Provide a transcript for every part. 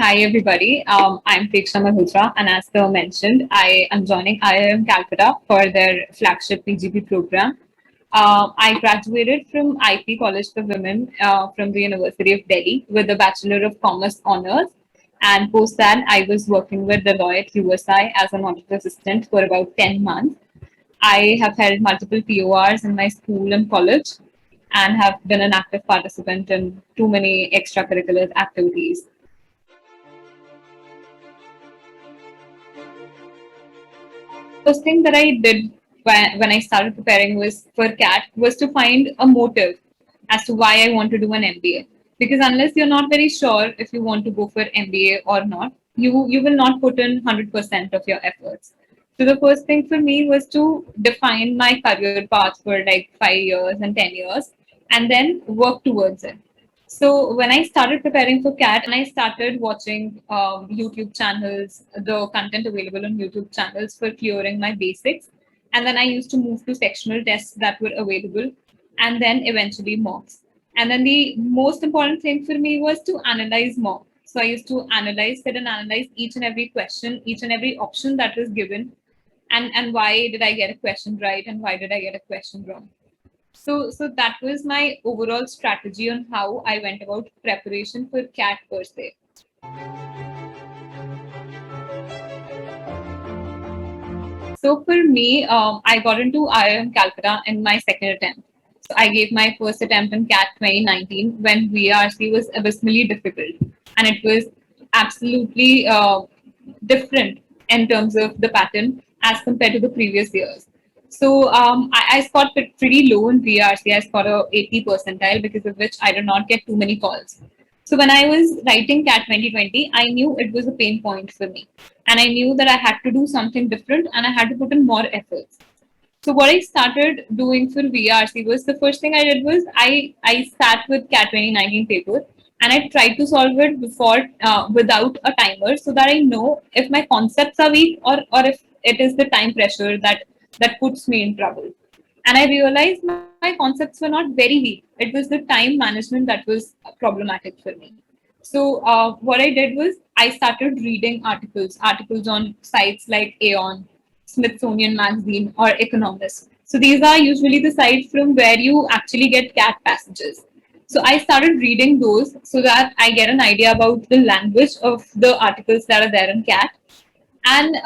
Hi everybody. I'm Preksha Malhotra, and as per mentioned, I am joining IIM Calcutta for their flagship PGP program. I graduated from IP College for Women from the University of Delhi with a Bachelor of Commerce honors. And post that, I was working with Deloitte USI as an audit assistant for about 10 months. I have held multiple PORs in my school and college and have been an active participant in too many extracurricular activities. First thing that I did when I started preparing was for CAT was to find a motive as to why I want to do an MBA. Because unless you're not very sure if you want to go for MBA or not, you will not put in 100% of your efforts. So the first thing for me was to define my career path for like 5 years and 10 years, and then work towards it. So when I started preparing for CAT and I started watching YouTube channels, the content available on YouTube channels for clearing my basics, and then I used to move to sectional tests that were available, and then eventually mocks. And then the most important thing for me was to analyze mock. So I used to sit and analyze each and every question, each and every option that was given, and why did I get a question right and why did I get a question wrong. So that was my overall strategy on how I went about preparation for CAT per se. So for me, I got into IIM Calcutta in my second attempt. So I gave my first attempt in CAT 2019 when VRC was abysmally difficult, and it was absolutely different in terms of the pattern as compared to the previous years. So I scored pretty low in VRC. I scored a 80 percentile, because of which I did not get too many calls. So when I was writing CAT 2020, I knew it was a pain point for me. And I knew that I had to do something different and I had to put in more efforts. So what I started doing for VRC was, the first thing I did was I sat with CAT 2019 paper and I tried to solve it before without a timer, so that I know if my concepts are weak, or if it is the time pressure that puts me in trouble. And I realized my concepts were not very weak. It was the time management that was problematic for me. So what I did was I started reading articles on sites like Aeon, Smithsonian Magazine, or Economist. So these are usually the sites from where you actually get CAT passages. So I started reading those so that I get an idea about the language of the articles that are there in CAT. And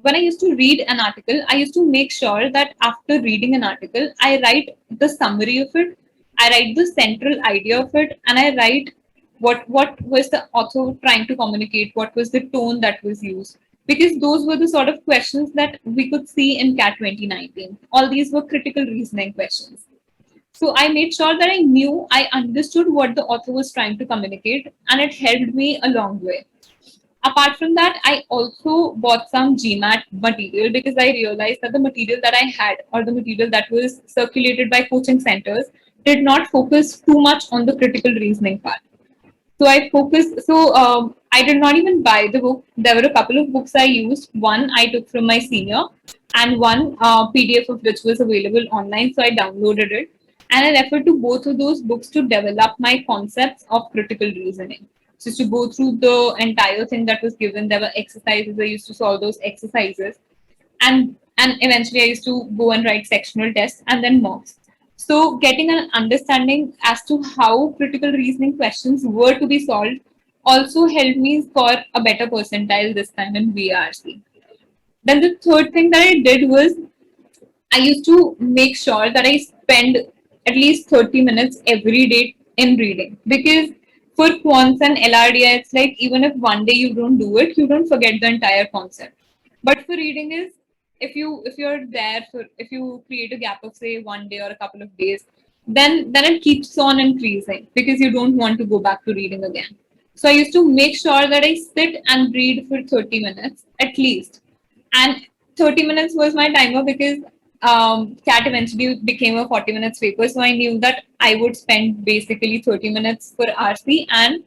when I used to read an article, I used to make sure that after reading an article, I write the summary of it, I write the central idea of it, and I write what was the author trying to communicate, what was the tone that was used. Because those were the sort of questions that we could see in CAT 2019. All these were critical reasoning questions. So I made sure that I understood what the author was trying to communicate, and it helped me a long way. Apart from that, I also bought some GMAT material, because I realized that the material that I had, or the material that was circulated by coaching centers, did not focus too much on the critical reasoning part. So I did not even buy the book. There were a couple of books I used. One I took from my senior, and one PDF of which was available online. So I downloaded it, and I referred to both of those books to develop my concepts of critical reasoning. So to go through the entire thing that was given, there were exercises. I used to solve those exercises, and eventually I used to go and write sectional tests and then mocks. So getting an understanding as to how critical reasoning questions were to be solved also helped me score a better percentile this time in VRC. Then the third thing that I did was I used to make sure that I spend at least 30 minutes every day in reading, because for quants and LRDI, it's like even if one day you don't do it, you don't forget the entire concept. But for reading is, if you create a gap of say one day or a couple of days, then it keeps on increasing, because you don't want to go back to reading again. So I used to make sure that I sit and read for 30 minutes at least. And 30 minutes was my timer, because CAT eventually became a 40 minutes paper. So I knew that I would spend basically 30 minutes for RC and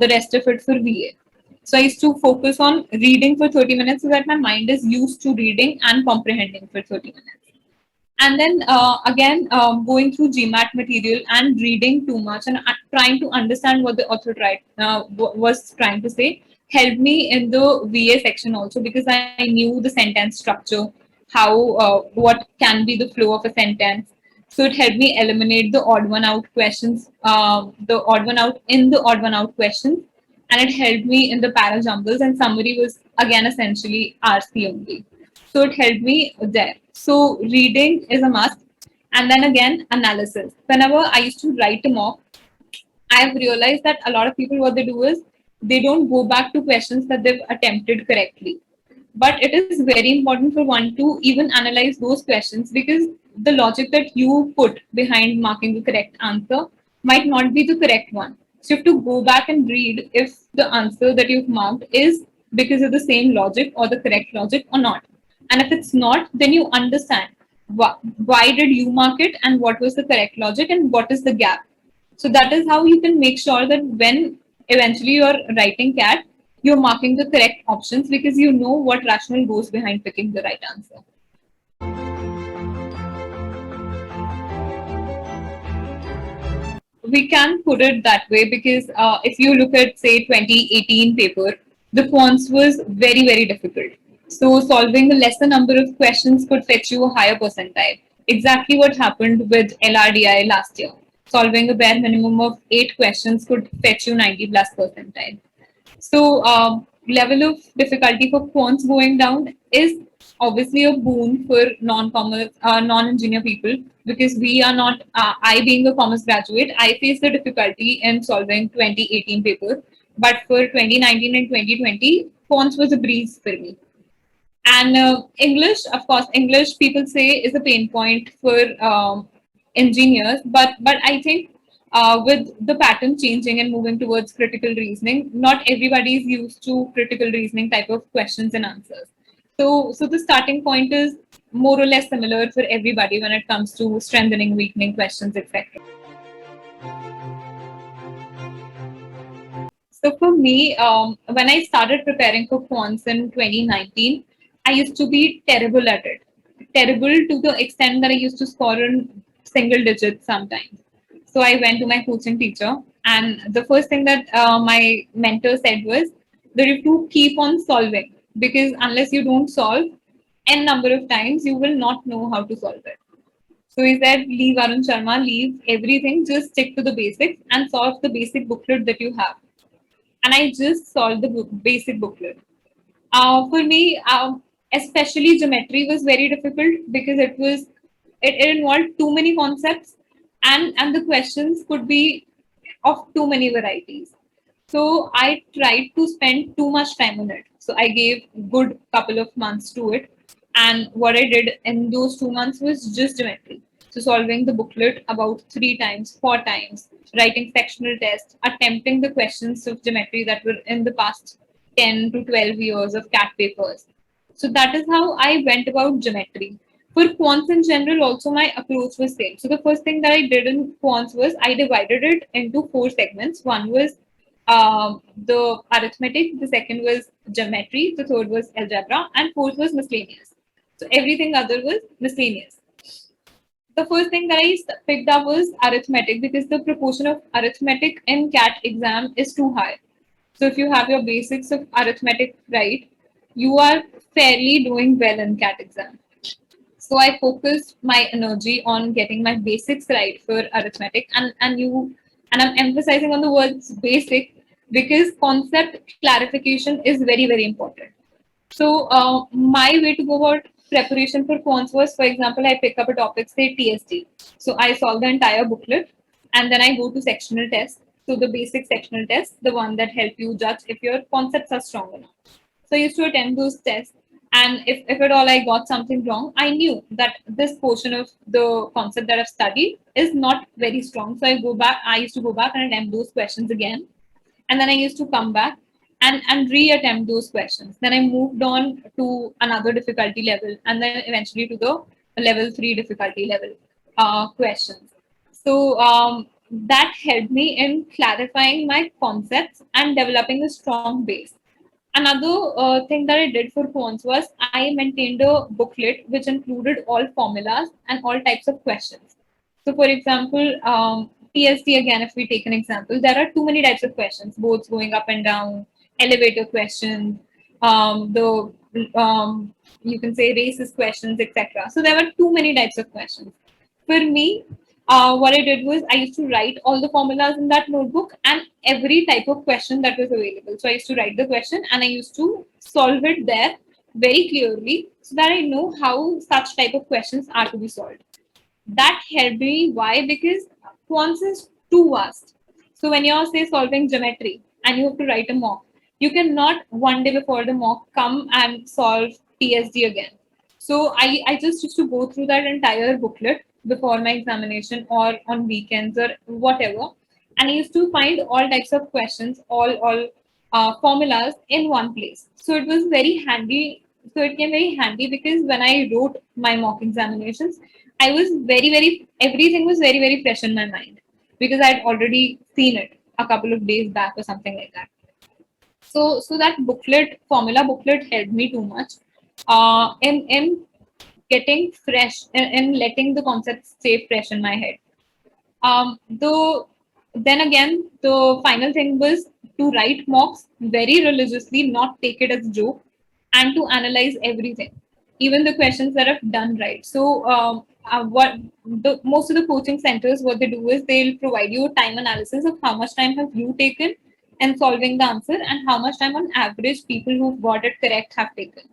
the rest of it for VA. So I used to focus on reading for 30 minutes so that my mind is used to reading and comprehending for 30 minutes. And then again, going through GMAT material and reading too much and trying to understand what the author was trying to say, helped me in the VA section also, because I knew the sentence structure, how what can be the flow of a sentence. So it helped me eliminate the odd one out questions, the odd one out in the odd one out questions, and it helped me in the para jumbles, and summary was again essentially RC only. So it helped me there. So reading is a must. And then again, analysis. Whenever I used to write a mock, I've realized that a lot of people, what they do is they don't go back to questions that they've attempted correctly. But it is very important for one to even analyze those questions, because the logic that you put behind marking the correct answer might not be the correct one. So you have to go back and read if the answer that you've marked is because of the same logic or the correct logic or not. And if it's not, then you understand why did you mark it and what was the correct logic and what is the gap. So that is how you can make sure that when eventually you're writing CAT, you're marking the correct options, because you know what rationale goes behind picking the right answer. We can put it that way, because if you look at, say, 2018 paper, the quants was very, very difficult. So solving a lesser number of questions could fetch you a higher percentile. Exactly what happened with LRDI last year. Solving a bare minimum of 8 questions could fetch you 90 plus percentile. So, level of difficulty for quants going down is obviously a boon for non-commerce, non-engineer people, because we are not. I being a commerce graduate, I faced the difficulty in solving 2018 paper, but for 2019 and 2020, quants was a breeze for me. And English, of course, English people say is a pain point for engineers, but I think with the pattern changing and moving towards critical reasoning, not everybody is used to critical reasoning type of questions and answers. So the starting point is more or less similar for everybody when it comes to strengthening, weakening questions, etc. So for me, when I started preparing for quants in 2019, I used to be terrible at it. Terrible to the extent that I used to score in single digits sometimes. So I went to my coaching teacher, and the first thing that my mentor said was that you have to keep on solving, because unless you don't solve n number of times, you will not know how to solve it. So he said, leave Arun Sharma, leave everything, just stick to the basics and solve the basic booklet that you have. And I just solved the basic booklet. For me, especially geometry was very difficult, because it involved too many concepts, and the questions could be of too many varieties. So I tried to spend too much time on it. So I gave good couple of months to it. And what I did in those 2 months was just geometry. So solving the booklet about 3 times, 4 times, writing sectional tests, attempting the questions of geometry that were in the past 10 to 12 years of CAT papers. So that is how I went about geometry. For quants in general, also my approach was same. So the first thing that I did in quants was I divided it into 4 segments. One was the arithmetic, the second was geometry, the third was algebra, and fourth was miscellaneous. So everything other was miscellaneous. The first thing that I picked up was arithmetic, because the proportion of arithmetic in CAT exam is too high. So if you have your basics of arithmetic right, you are fairly doing well in CAT exam. So I focused my energy on getting my basics right for arithmetic, and I'm emphasizing on the words basic, because concept clarification is very, very important. So my way to go about preparation for quants was, for example, I pick up a topic, say TST. So I solve the entire booklet, and then I go to sectional tests. So the basic sectional test, the one that help you judge if your concepts are strong enough. So I used to attempt those tests. And if at all I got something wrong, I knew that this portion of the concept that I've studied is not very strong. So I used to go back and attempt those questions again. And then I used to come back and reattempt those questions. Then I moved on to another difficulty level, and then eventually to the level 3 difficulty level questions. So that helped me in clarifying my concepts and developing a strong base. Another thing that I did for quants was I maintained a booklet which included all formulas and all types of questions. So, for example, TST again, if we take an example, there are too many types of questions, both going up and down, elevator questions, the you can say racist questions, etc. So there were too many types of questions. For me, what I did was I used to write all the formulas in that notebook and every type of question that was available. So I used to write the question and I used to solve it there very clearly so that I know how such type of questions are to be solved. That helped me. Why? Because quants is too vast. So when you're say solving geometry and you have to write a mock, you cannot one day before the mock come and solve TSG again. So I just used to go through that entire booklet before my examination or on weekends or whatever. And I used to find all types of questions, all formulas in one place. So it was very handy. So it came very handy because when I wrote my mock examinations, I was everything was very fresh in my mind because I'd already seen it a couple of days back or something like that. So that formula booklet helped me too much in getting fresh and letting the concepts stay fresh in my head. Though then again, the final thing was to write mocks very religiously, not take it as a joke, and to analyze everything, even the questions that I've done right. So, what the most of the coaching centers, what they do is they'll provide you a time analysis of how much time have you taken in solving the answer and how much time on average people who've got it correct have taken.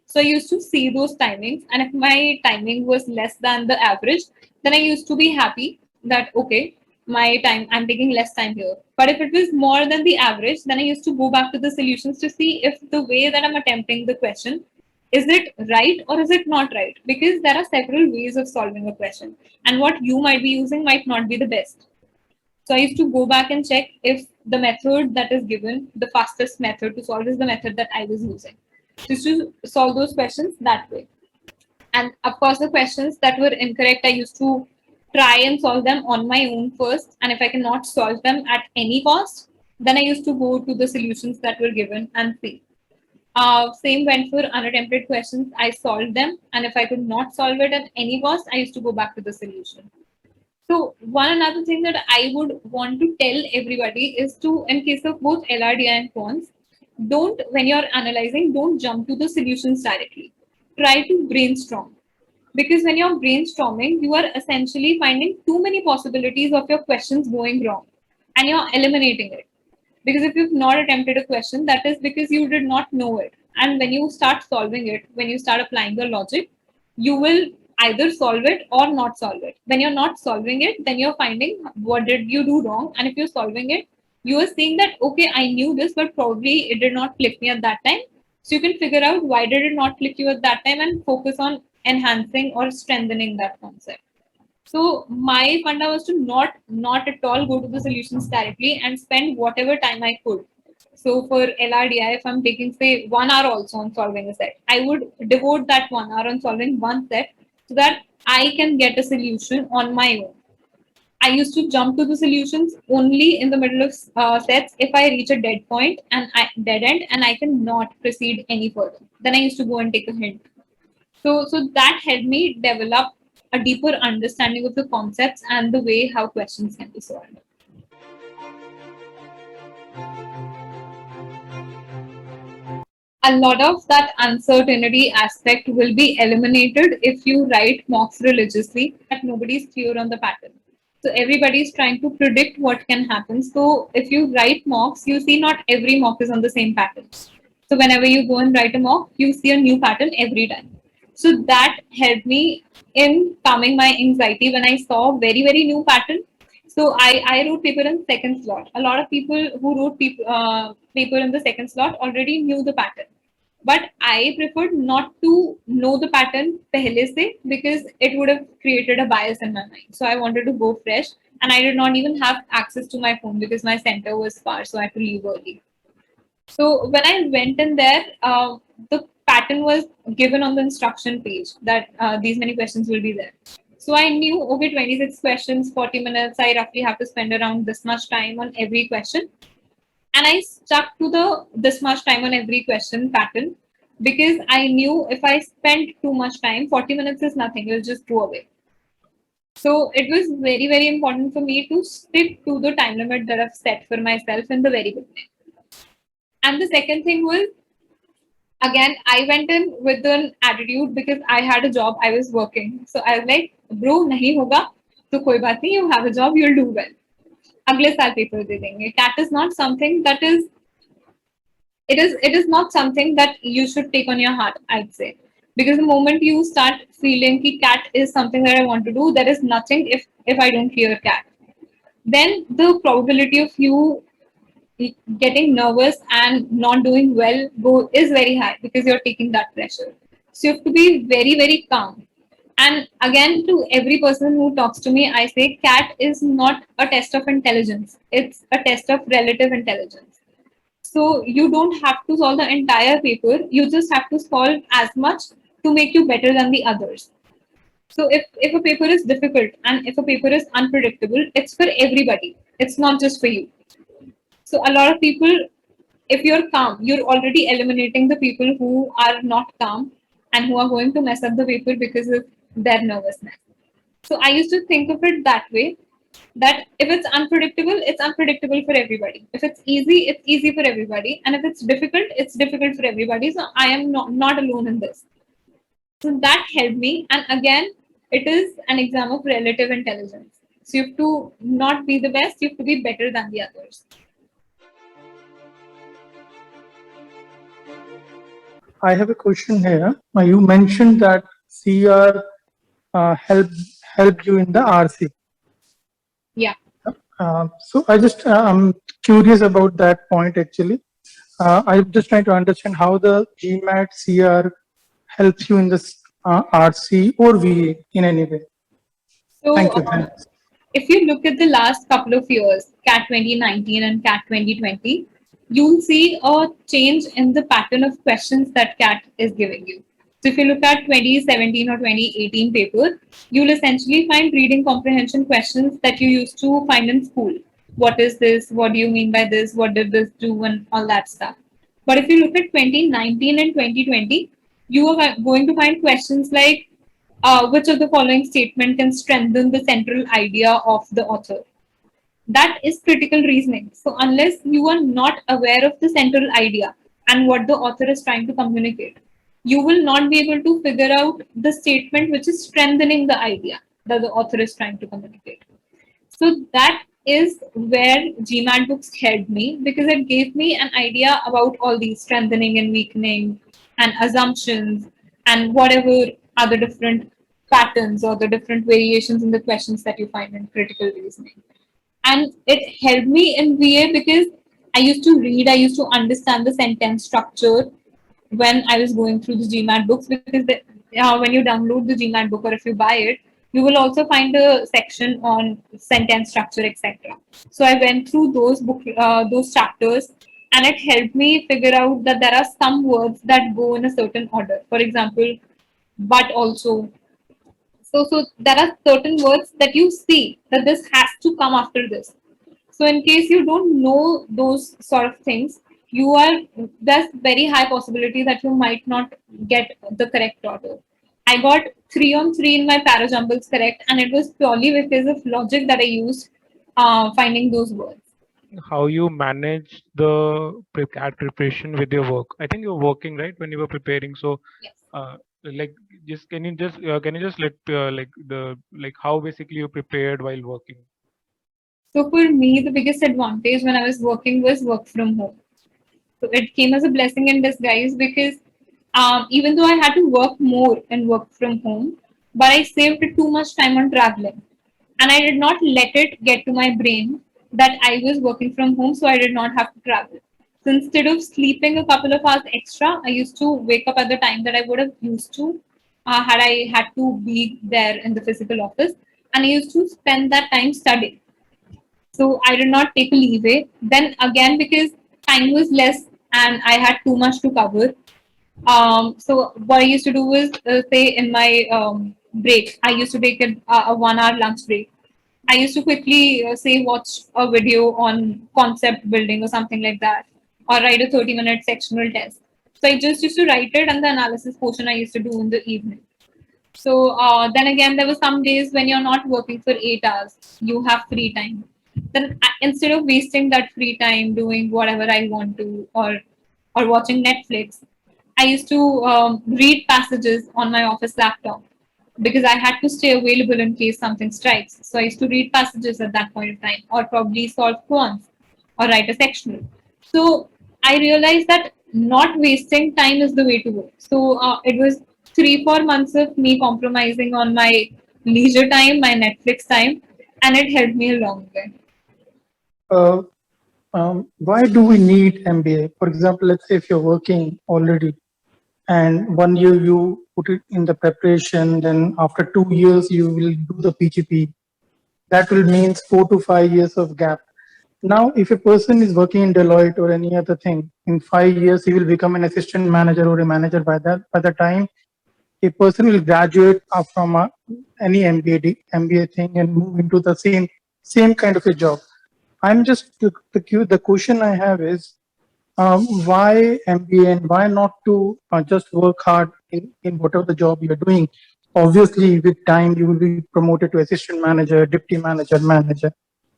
So I used to see those timings, and if my timing was less than the average, then I used to be happy that okay, my time I'm taking less time here. But if it was more than the average, then I used to go back to the solutions to see if the way that I'm attempting the question is it right or is it not right? Because there are several ways of solving a question, and what you might be using might not be the best. So I used to go back and check if the method that is given, the fastest method to solve is the method that I was using. Just to solve those questions that way. And of course, the questions that were incorrect, I used to try and solve them on my own first. And if I cannot solve them at any cost, then I used to go to the solutions that were given and see. Same went for unattempted questions. I solved them. And if I could not solve it at any cost, I used to go back to the solution. So one another thing that I would want to tell everybody is to, in case of both LRDI and quants, don't when you're analyzing, don't jump to the solutions directly. Try to brainstorm because when you're brainstorming, you are essentially finding too many possibilities of your questions going wrong, and you're eliminating it. Because if you've not attempted a question, that is because you did not know it. And when you start solving it, when you start applying the logic, you will either solve it or not solve it. When you're not solving it, then you're finding what did you do wrong. And if you're solving it, you are seeing that, okay, I knew this, but probably it did not click me at that time. So you can figure out why did it not click you at that time and focus on enhancing or strengthening that concept. So my funda was to not at all go to the solutions directly and spend whatever time I could. So for LRDI, if I'm taking say 1 hour also on solving a set, I would devote that 1 hour on solving one set so that I can get a solution on my own. I used to jump to the solutions only in the middle of sets if I reach a dead point and dead end and I cannot proceed any further. Then I used to go and take a hint. So that helped me develop a deeper understanding of the concepts and the way how questions can be solved. A lot of that uncertainty aspect will be eliminated if you write mocks religiously, that nobody's clear on the pattern. So everybody's trying to predict what can happen. So if you write mocks, you see not every mock is on the same pattern. So whenever you go and write a mock, you see a new pattern every time. So that helped me in calming my anxiety when I saw very new pattern. So I wrote paper in second slot. A lot of people who wrote paper in the second slot already knew the pattern. But I preferred not to know the pattern pehle se because it would have created a bias in my mind. So I wanted to go fresh and I did not even have access to my phone because my center was far, so I had to leave early. So when I went in there, the pattern was given on the instruction page that these many questions will be there. So I knew, okay, 26 questions, 40 minutes. I roughly have to spend around this much time on every question. And I stuck to the this much time on every question pattern because I knew if I spent too much time, 40 minutes is nothing, it'll just go away. So it was very important for me to stick to the time limit that I've set for myself in the very beginning. And the second thing was, again, I went in with an attitude because I had a job, I was working. So I was like, bro, nahi hoga, to koi baat nahi, you have a job, you'll do well. अगले साल paper दे देंगे. Cat is not something that is, it is not something that you should take on your heart, I'd say. Because the moment you start feeling that cat is something that I want to do, there is nothing if I don't clear cat. Then the probability of you getting nervous and not doing well is very high because you're taking that pressure. So you have to be very, very calm. And again, to every person who talks to me, I say CAT is not a test of intelligence. It's a test of relative intelligence. So you don't have to solve the entire paper. You just have to solve as much to make you better than the others. So if a paper is difficult and if a paper is unpredictable, it's for everybody. It's not just for you. So a lot of people, if you're calm, you're already eliminating the people who are not calm and who are going to mess up the paper because of their nervousness. So I used to think of it that way, that if it's unpredictable, it's unpredictable for everybody. If it's easy, it's easy for everybody. And if it's difficult for everybody. So I am not alone in this. So that helped me. And again, it is an exam of relative intelligence. So you have to not be the best, you have to be better than the others. I have a question here. You mentioned that CR helped you in the RC. Yeah. So I'm curious about that point actually. I'm just trying to understand how the GMAT CR helps you in this RC or VA in any way. So Thank you. if you look at the last couple of years, CAT 2019 and CAT 2020, you'll see a change in the pattern of questions that CAT is giving you. So if you look at 2017 or 2018 paper, you'll essentially find reading comprehension questions that you used to find in school. What is this? What do you mean by this? What did this do? And all that stuff. But if you look at 2019 and 2020, you are going to find questions like which of the following statement can strengthen the central idea of the author? That is critical reasoning. So, unless you are not aware of the central idea and what the author is trying to communicate, you will not be able to figure out the statement which is strengthening the idea that the author is trying to communicate. So, that is where GMAT books helped me because it gave me an idea about all these strengthening and weakening and assumptions and whatever other different patterns or the different variations in the questions that you find in critical reasoning. And it helped me in VA because I used to read, I used to understand the sentence structure when I was going through the GMAT books because when you download the GMAT book or if you buy it, you will also find a section on sentence structure, etc. So I went through those chapters, and it helped me figure out that there are some words that go in a certain order. For example, but also. So there are certain words that you see that this has to come after this. So in case you don't know those sort of things, there's very high possibility that you might not get the correct order. I got 3 on 3 in my parajumbles correct, and it was purely because of logic that I used finding those words. How you manage the CAT preparation with your work? I think you're working, right, when you were preparing. So, Yes. like, just can you just let like how basically you prepared while working? So for me, the biggest advantage when I was working was work from home. So it came as a blessing in disguise because even though I had to work more and work from home, but I saved too much time on traveling. And I did not let it get to my brain that I was working from home, so I did not have to travel. So instead of sleeping a couple of hours extra, I used to wake up at the time that I would have used to had I had to be there in the physical office. And I used to spend that time studying. So I did not take a leeway. Then again, because time was less and I had too much to cover. So what I used to do was, say in my break, I used to take a 1 hour lunch break. I used to quickly say watch a video on concept building or something like that, or write a 30-minute sectional test. So I just used to write it, and the analysis portion I used to do in the evening. So then again, there were some days when you're not working for 8 hours, you have free time. Then instead of wasting that free time doing whatever I want to, or or watching Netflix, I used to read passages on my office laptop because I had to stay available in case something strikes. So I used to read passages at that point in time, or probably solve quants or write a sectional. So I realized that not wasting time is the way to go. So it was 3 4 months of me compromising on my leisure time, my Netflix time, and it helped me a long way. Uh, why do we need MBA? For example, let's say if you're working already and 1 year you put it in the preparation, then after 2 years you will do the PGP. That will means 4 to 5 years of gap. Now, if a person is working in Deloitte or any other thing, in 5 years he will become an assistant manager or a manager. By the time a person will graduate from any MBA thing and move into the same kind of a job. I'm just the question I have is why MBA and why not to just work hard in whatever the job you're doing. Obviously, with time you will be promoted to assistant manager, deputy manager, manager.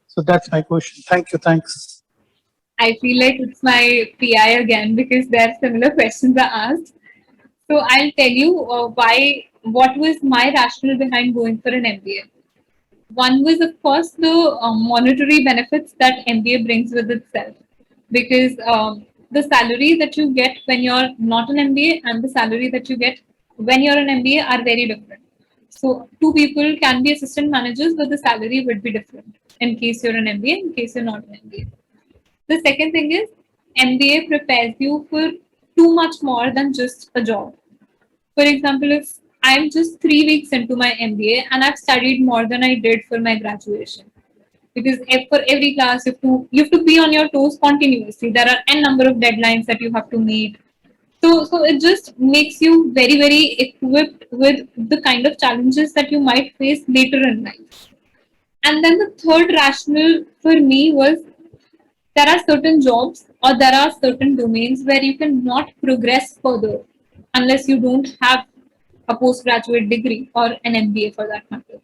So that's my question. Thank you. Thanks. I feel like it's my PI again because there similar questions are asked. So I'll tell you what was my rationale behind going for an MBA. One was, of course, the monetary benefits that MBA brings with itself, because the salary that you get when you're not an MBA and the salary that you get when you're an MBA are very different. So two people can be assistant managers, but the salary would be different in case you're an MBA, in case you're not an MBA. The second thing is MBA prepares you for too much more than just a job. For example, if I'm just 3 weeks into my MBA and I've studied more than I did for my graduation, because for every class you have to be on your toes continuously. There are n number of deadlines that you have to meet. So it just makes you very very equipped with the kind of challenges that you might face later in life. And then the third rationale for me was there are certain jobs or there are certain domains where you cannot progress further unless you don't have a postgraduate degree or an MBA for that matter.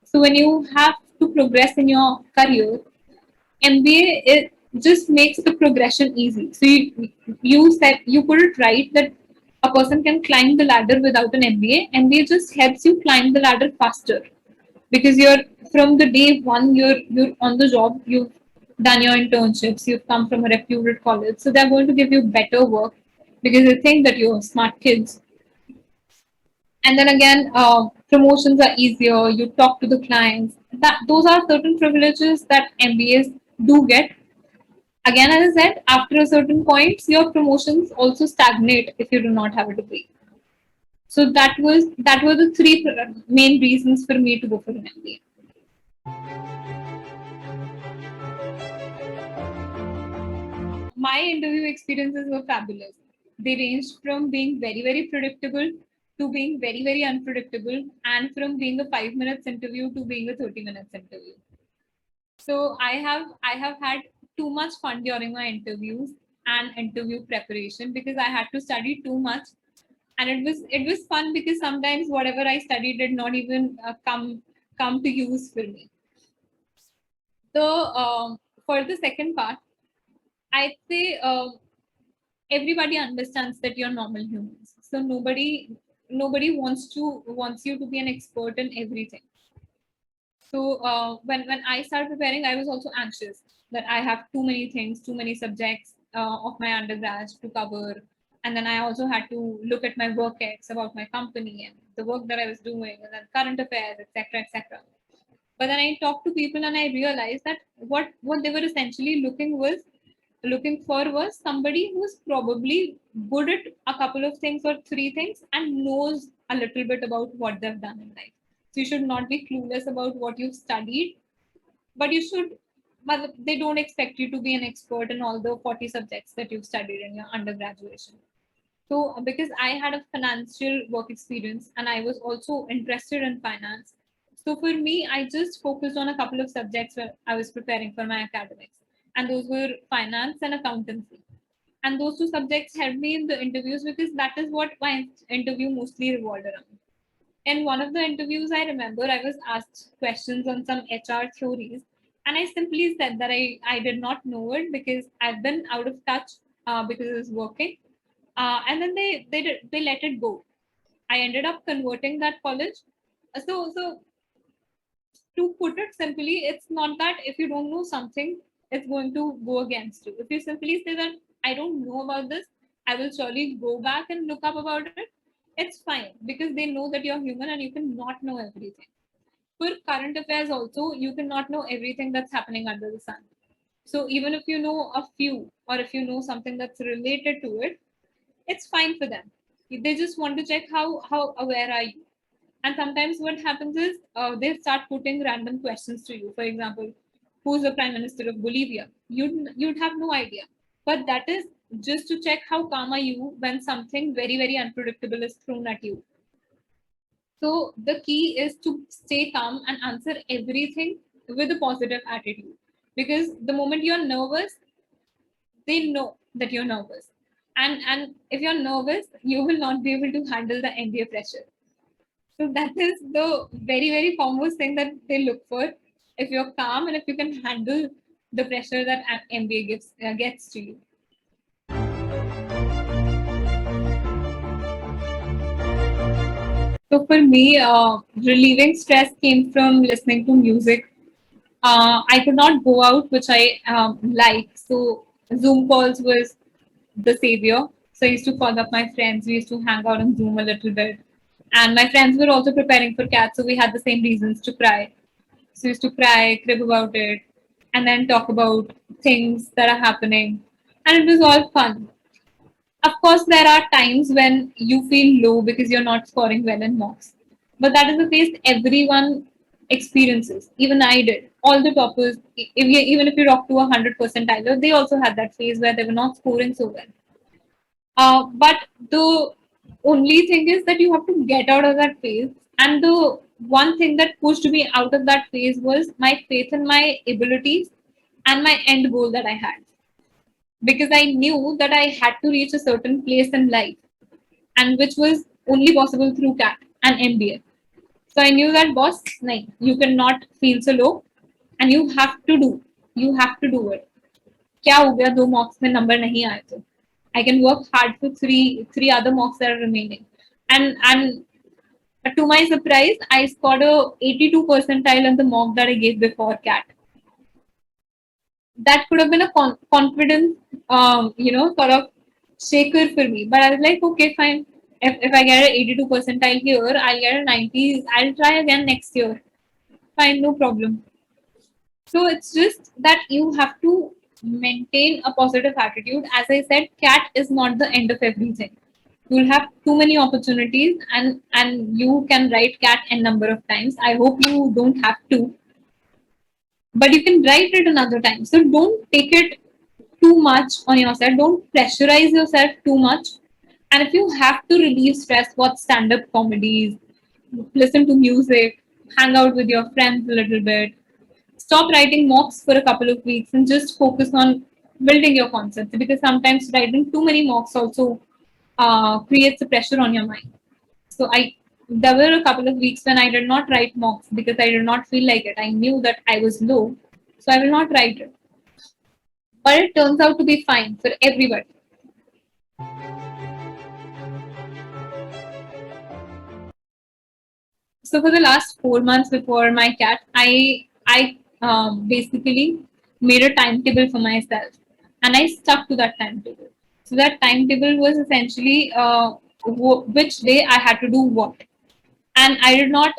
So when you have to progress in your career, MBA it just makes the progression easy. So you said you put it right that a person can climb the ladder without an MBA. MBA just helps you climb the ladder faster because you're from the day one you're on the job. You've done your internships. You've come from a reputed college, so they're going to give you better work because they think that you're smart kids. And then again, promotions are easier. You talk to the clients. That those are certain privileges that MBAs do get. Again, as I said, after a certain point, your promotions also stagnate if you do not have a degree. So that were the three main reasons for me to go for an MBA. My interview experiences were fabulous. They ranged from being very, very predictable to being very, very unpredictable, and from being a 5 minutes interview to being a 30 minutes interview. So I have had too much fun during my interviews and interview preparation because I had to study too much, and it was fun because sometimes whatever I studied did not even come to use for me. So for the second part, I'd say everybody understands that you're normal humans. So nobody wants you to be an expert in everything. So when I started preparing, I was also anxious that I have too many things, too many subjects of my undergrad to cover, and then I also had to look at my work ex about my company and the work that I was doing, and then current affairs, etc., etc. But then I talked to people and I realized that what they were essentially looking for was somebody who's probably good at a couple of things or three things and knows a little bit about what they've done in life. So you should not be clueless about what you've studied, but they don't expect you to be an expert in all the 40 subjects that you've studied in your undergraduation. So because I had a financial work experience and I was also interested in finance, so for me, I just focused on a couple of subjects where I was preparing for my academics, and those were finance and accountancy. And those two subjects helped me in the interviews because that is what my interview mostly revolved around. In one of the interviews, I remember I was asked questions on some HR theories, and I simply said that I did not know it because I've been out of touch because it was working. And then they let it go. I ended up converting that college. So to put it simply, it's not that if you don't know something, it's going to go against you. If you simply say that I don't know about this, I will surely go back and look up about it, it's fine because they know that you're human and you cannot know everything. For current affairs, also, you cannot know everything that's happening under the sun. So even if you know a few, or if you know something that's related to it, it's fine for them. They just want to check how aware are you. And sometimes what happens is they start putting random questions to you. For example, who's the prime minister of Bolivia? You'd have no idea. But that is just to check how calm are you when something very unpredictable is thrown at you. So the key is to stay calm and answer everything with a positive attitude. Because the moment you're nervous, they know that you're nervous. And if you're nervous, you will not be able to handle the MBA pressure. So that is the very foremost thing that they look for. If you're calm and if you can handle the pressure that MBA gets to you. So for me, relieving stress came from listening to music. I could not go out, which I like. So Zoom calls was the savior. So I used to call up my friends. We used to hang out on Zoom a little bit. And my friends were also preparing for CAT, so we had the same reasons to cry. So we used to cry, crib about it, and then talk about things that are happening. And it was all fun. Of course, there are times when you feel low because you're not scoring well in mocks. But that is a phase everyone experiences. Even I did. All the toppers, even if you rock to 100 percentile, they also had that phase where they were not scoring so well. But the only thing is that you have to get out of that phase. And the one thing that pushed me out of that phase was my faith in my abilities and my end goal that I had. Because I knew that I had to reach a certain place in life, and which was only possible through CAT and MBA. So I knew that boss, nahin, you cannot feel so low, and you have to do it. क्या हो गया 2 mocks में number नहीं आए तो I can work hard for three other mocks that are remaining. And to my surprise, I scored a 82 percentile on the mock that I gave before CAT. That could have been a confidence, sort of shaker for me. But I was like, okay, fine. If I get an 82 percentile here, I'll get a 90. I'll try again next year. Fine, no problem. So it's just that you have to maintain a positive attitude. As I said, CAT is not the end of everything. You'll have too many opportunities, and you can write CAT n number of times. I hope you don't have to, but you can write it another time. So don't take it too much on yourself. Don't pressurize yourself too much. And if you have to relieve stress, watch stand-up comedies, listen to music, hang out with your friends a little bit. Stop writing mocks for a couple of weeks and just focus on building your concepts, because sometimes writing too many mocks also creates a pressure on your mind. So there were a couple of weeks when I did not write mocks because I did not feel like it. I knew that I was low, so I will not write it. But it turns out to be fine for everybody. So for the last 4 months before my CAT, I basically made a timetable for myself, and I stuck to that timetable. So that timetable was essentially which day I had to do what, and I did not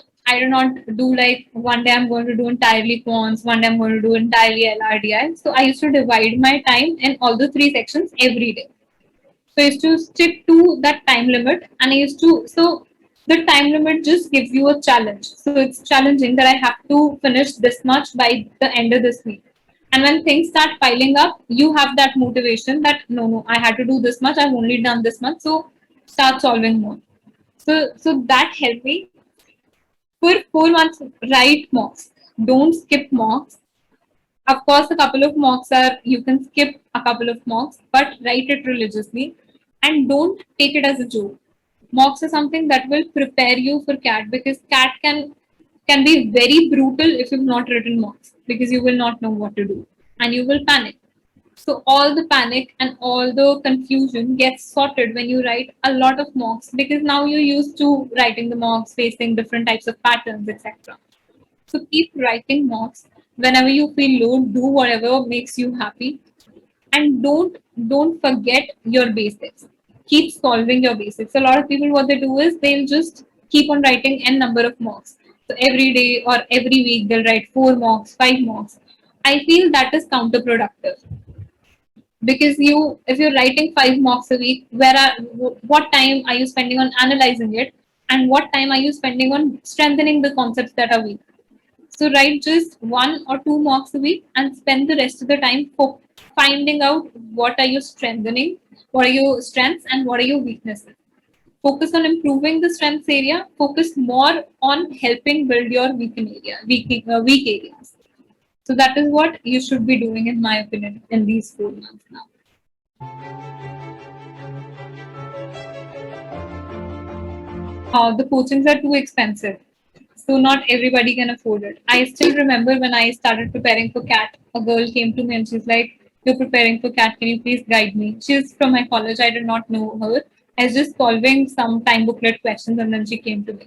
do like one day I'm going to do entirely quants, one day I'm going to do entirely LRDI. So I used to divide my time in all the three sections every day. So I used to stick to that time limit, and so the time limit just gives you a challenge. So it's challenging that I have to finish this much by the end of this week. And when things start piling up, you have that motivation that no, I had to do this much. I've only done this much. So start solving more. So that helped me. For 4 months, write mocks. Don't skip mocks. Of course, a couple of mocks you can skip a couple of mocks, but write it religiously and don't take it as a joke. Mocks are something that will prepare you for CAT, because CAT can be very brutal if you've not written mocks, because you will not know what to do and you will panic. So all the panic and all the confusion gets sorted when you write a lot of mocks, because now you're used to writing the mocks, facing different types of patterns, etc. So keep writing mocks whenever you feel low. Do whatever makes you happy, and don't forget your basics. Keep solving your basics. A lot of people, what they do is they'll just keep on writing n number of mocks. So every day or every week they'll write 4 mocks, 5 mocks. I feel that is counterproductive, because you, if you're writing 5 mocks a week, what time are you spending on analyzing it, and what time are you spending on strengthening the concepts that are weak? So write just 1 or 2 mocks a week and spend the rest of the time for finding out what are your strengthening, what are your strengths, and what are your weaknesses. Focus on improving the strengths area. Focus more on helping build your weak areas. So that is what you should be doing, in my opinion, in these 4 months now. The coachings are too expensive, so not everybody can afford it. I still remember when I started preparing for CAT, a girl came to me and she's like, "You're preparing for CAT, can you please guide me?" She's from my college, I did not know her. I was just solving some time booklet questions, and then she came to me.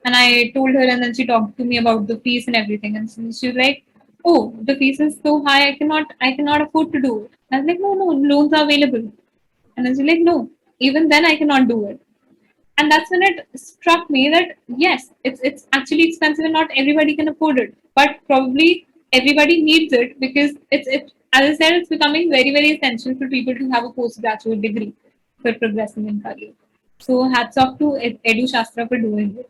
And I told her, and then she talked to me about the fees and everything. And she was like, "Oh, the fees is so high, I cannot afford to do it." I was like, "No, no, loans are available." And then she's like, "No, even then I cannot do it." And that's when it struck me that yes, it's actually expensive and not everybody can afford it, but probably everybody needs it, because it as I said, it's becoming very, very essential for people to have a postgraduate degree for progressing in career. So hats off to Edu Shastra for doing it.